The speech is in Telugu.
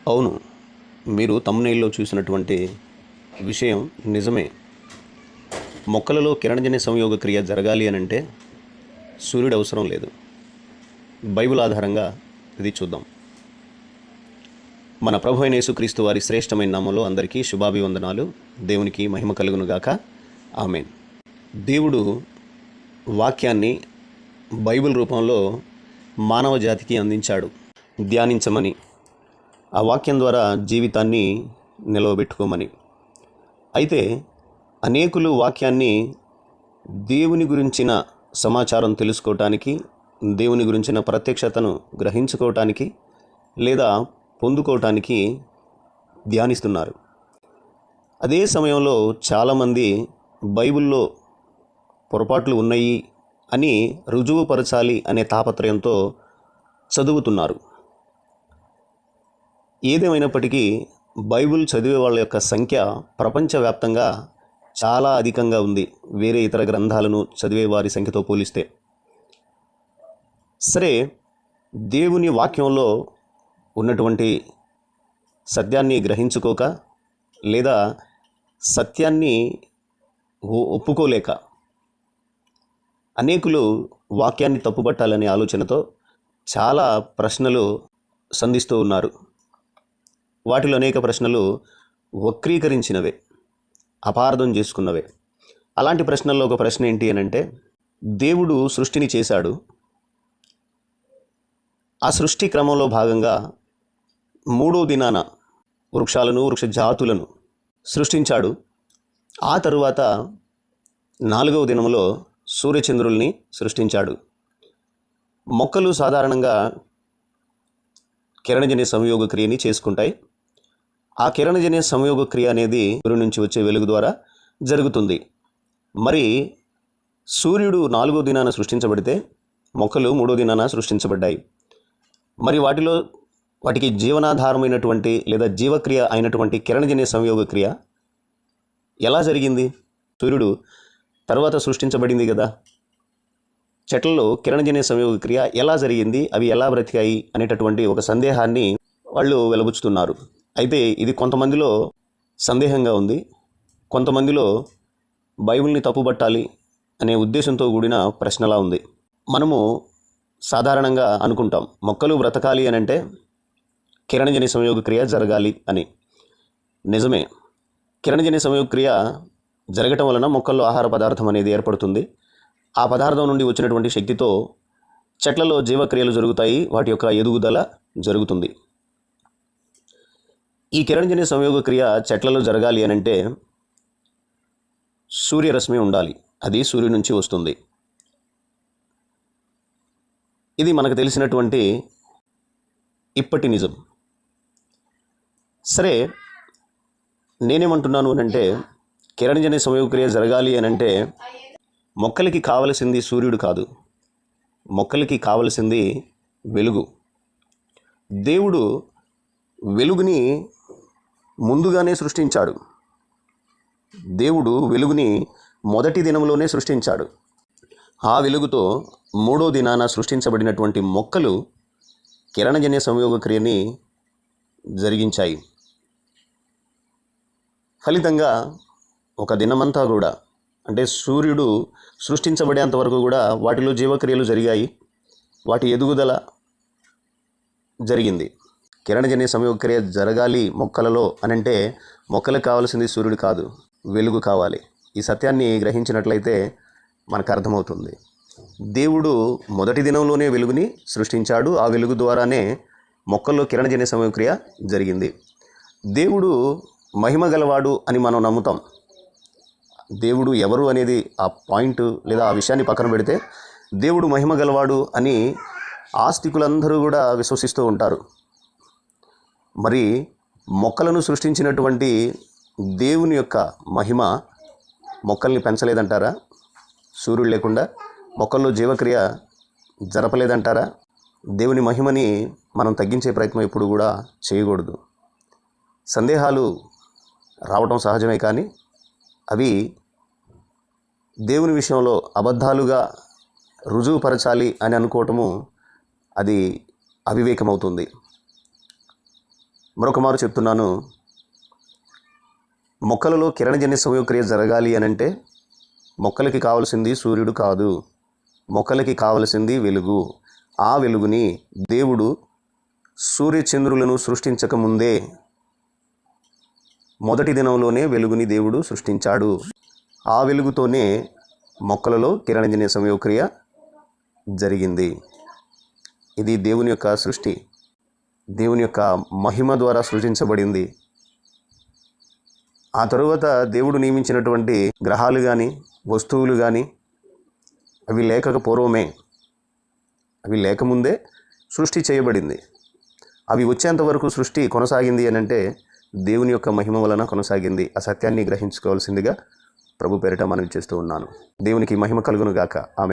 అవును. మీరు థంబ్‌నెయిల్‌లో చూసినటువంటి విషయం నిజమే. మొక్కలలో కిరణజన్య సంయోగ క్రియ జరగాలి అనంటే సూర్యుడు అవసరం లేదు. బైబిల్ ఆధారంగా ఇది చూద్దాం. మన ప్రభు అయిన యేసుక్రీస్తు వారి శ్రేష్టమైన నామంలో అందరికీ శుభాభివందనాలు. దేవునికి మహిమ కలుగును గాక. ఆమేన్. దేవుడు వాక్యాన్ని బైబిల్ రూపంలో మానవ జాతికి అందించాడు ధ్యానించమని, ఆ వాక్యం ద్వారా జీవితాన్ని నిలవబెట్టుకోమని. అయితే అనేకులు వాక్యాన్ని దేవుని గురించిన సమాచారం తెలుసుకోవటానికి, దేవుని గురించిన ప్రత్యక్షతను గ్రహించుకోవటానికి లేదా పొందుకోవటానికి ధ్యానిస్తున్నారు. అదే సమయంలో చాలామంది బైబిల్లో పొరపాట్లు ఉన్నాయి అని రుజువుపరచాలి అనే తాపత్రయంతో చదువుతున్నారు. ఏదేమైనప్పటికీ బైబిల్ చదివే వాళ్ళ యొక్క సంఖ్య ప్రపంచవ్యాప్తంగా చాలా అధికంగా ఉంది, వేరే ఇతర గ్రంథాలను చదివే వారి సంఖ్యతో పోలిస్తే. సరే, దేవుని వాక్యంలో ఉన్నటువంటి సత్యాన్ని గ్రహించుకోక లేదా సత్యాన్ని ఒప్పుకోలేక అనేకులు వాక్యాన్ని తప్పుపట్టాలనే ఆలోచనతో చాలా ప్రశ్నలు సంధిస్తూ ఉన్నారు. వాటిలో అనేక ప్రశ్నలు వక్రీకరించినవే, అపార్థం చేసుకున్నవే. అలాంటి ప్రశ్నల్లో ఒక ప్రశ్న ఏంటి అనంటే, దేవుడు సృష్టిని చేశాడు. ఆ సృష్టి క్రమంలో భాగంగా 3వ దినాన వృక్షాలను, వృక్ష జాతులను సృష్టించాడు. ఆ తరువాత 4వ దినంలో సూర్యచంద్రుల్ని సృష్టించాడు. మొక్కలు సాధారణంగా కిరణజన్య సంయోగ క్రియని చేసుకుంటాయి. ఆ కిరణజన్య సంయోగ క్రియ అనేది సూర్యుడి నుంచి వచ్చే వెలుగు ద్వారా జరుగుతుంది. మరి సూర్యుడు 4వ దినాన సృష్టించబడితే మొక్కలు 3వ దినాన సృష్టించబడ్డాయి. మరి వాటికి జీవనాధారమైనటువంటి లేదా జీవక్రియ అయినటువంటి కిరణజన్య సంయోగ క్రియ ఎలా జరిగింది? సూర్యుడు తర్వాత సృష్టించబడింది కదా. చెట్లలో కిరణజన్య సంయోగ క్రియ ఎలా జరిగింది, అవి ఎలా బ్రతికాయి అనేటటువంటి ఒక సందేహాన్ని వాళ్ళు వెలబుచ్చుతున్నారు. అయితే ఇది కొంతమందిలో సందేహంగా ఉంది, కొంతమందిలో బైబిల్ని తప్పుబట్టాలి అనే ఉద్దేశంతో కూడిన ప్రశ్నలా ఉంది. మనము సాధారణంగా అనుకుంటాం, మొక్కలు బ్రతకాలి అని అంటే కిరణజన్య సంయోగ క్రియ జరగాలి అని. నిజమే, కిరణజన్య సంయోగ క్రియ జరగటం వలన మొక్కల్లో ఆహార పదార్థం అనేది ఏర్పడుతుంది. ఆ పదార్థం నుండి వచ్చినటువంటి శక్తితో చెట్లలో జీవక్రియలు జరుగుతాయి, వాటి యొక్క ఎదుగుదల జరుగుతుంది. ఈ కిరణజన్య సంయోగ క్రియ చెట్లలో జరగాలి అని అంటే సూర్యరశ్మి ఉండాలి, అది సూర్యుడి నుంచి వస్తుంది. ఇది మనకు తెలిసినటువంటి ఇప్పటి నిజం. సరే, నేనేమంటున్నాను అని అంటే, కిరణజన్య సంయోగ క్రియ జరగాలి అని అంటే మొక్కలకి కావలసింది సూర్యుడు కాదు, మొక్కలకి కావలసింది వెలుగు. దేవుడు వెలుగుని ముందుగానే సృష్టించాడు. దేవుడు వెలుగుని మొదటి దినంలోనే సృష్టించాడు. ఆ వెలుగుతో 3వ దినాన సృష్టించబడినటువంటి మొక్కలు కిరణజన్య సంయోగ క్రియని జరిగించాయి. ఫలితంగా ఒక దినమంతా కూడా, అంటే సూర్యుడు సృష్టించబడేంత వరకు కూడా వాటిలో జీవక్రియలు జరిగాయి, వాటి ఎదుగుదల జరిగింది. కిరణజన్య సంయోగ క్రియ జరగాలి మొక్కలలో అనంటే మొక్కలకు కావాల్సింది సూర్యుడు కాదు, వెలుగు కావాలి. ఈ సత్యాన్ని గ్రహించినట్లయితే మనకు అర్థమవుతుంది. దేవుడు మొదటి దినంలోనే వెలుగుని సృష్టించాడు. ఆ వెలుగు ద్వారానే మొక్కల్లో కిరణజన్య సంయోగ క్రియ జరిగింది. దేవుడు మహిమ గలవాడు అని మనం నమ్ముతాం. దేవుడు ఎవరు అనేది ఆ పాయింట్ లేదా ఆ విషయాన్ని పక్కన పెడితే, దేవుడు మహిమ గలవాడు అని ఆస్తికులందరూ కూడా విశ్వసిస్తూ ఉంటారు. మరి మొక్కలను సృష్టించినటువంటి దేవుని యొక్క మహిమ మొక్కల్ని పెంచలేదంటారా? సూర్యుడు లేకుండా మొక్కల్లో జీవక్రియ జరపలేదంటారా? దేవుని మహిమని మనం తగ్గించే ప్రయత్నం ఎప్పుడు కూడా చేయకూడదు. సందేహాలు రావటం సహజమే, కానీ అవి దేవుని విషయంలో అబద్ధాలుగా రుజువుపరచాలి అని అనుకోవటము అది అవివేకమవుతుంది. మరొక మారు చెప్తున్నాను, మొక్కలలో కిరణజన్య సంయోగక్రియ జరగాలి అనంటే మొక్కలకి కావలసింది సూర్యుడు కాదు, మొక్కలకి కావలసింది వెలుగు. ఆ వెలుగుని దేవుడు సూర్యచంద్రులను సృష్టించక ముందే మొదటి దినంలోనే వెలుగుని దేవుడు సృష్టించాడు. ఆ వెలుగుతోనే మొక్కలలో కిరణజన్య సంయోగక్రియ జరిగింది. ఇది దేవుని యొక్క సృష్టి, దేవుని యొక్క మహిమ ద్వారా సృజించబడింది. ఆ తరువాత దేవుడు నియమించినటువంటి గ్రహాలు కానీ వస్తువులు కానీ అవి లేకముందే సృష్టి చేయబడింది. అవి వచ్చేంత వరకు సృష్టి కొనసాగింది అని అంటే దేవుని యొక్క మహిమ వలన కొనసాగింది. ఆ సత్యాన్ని గ్రహించుకోవాల్సిందిగా ప్రభు పేరిట మనవి చేస్తూ ఉన్నాను. దేవునికి మహిమ కలుగును గాక. ఆమె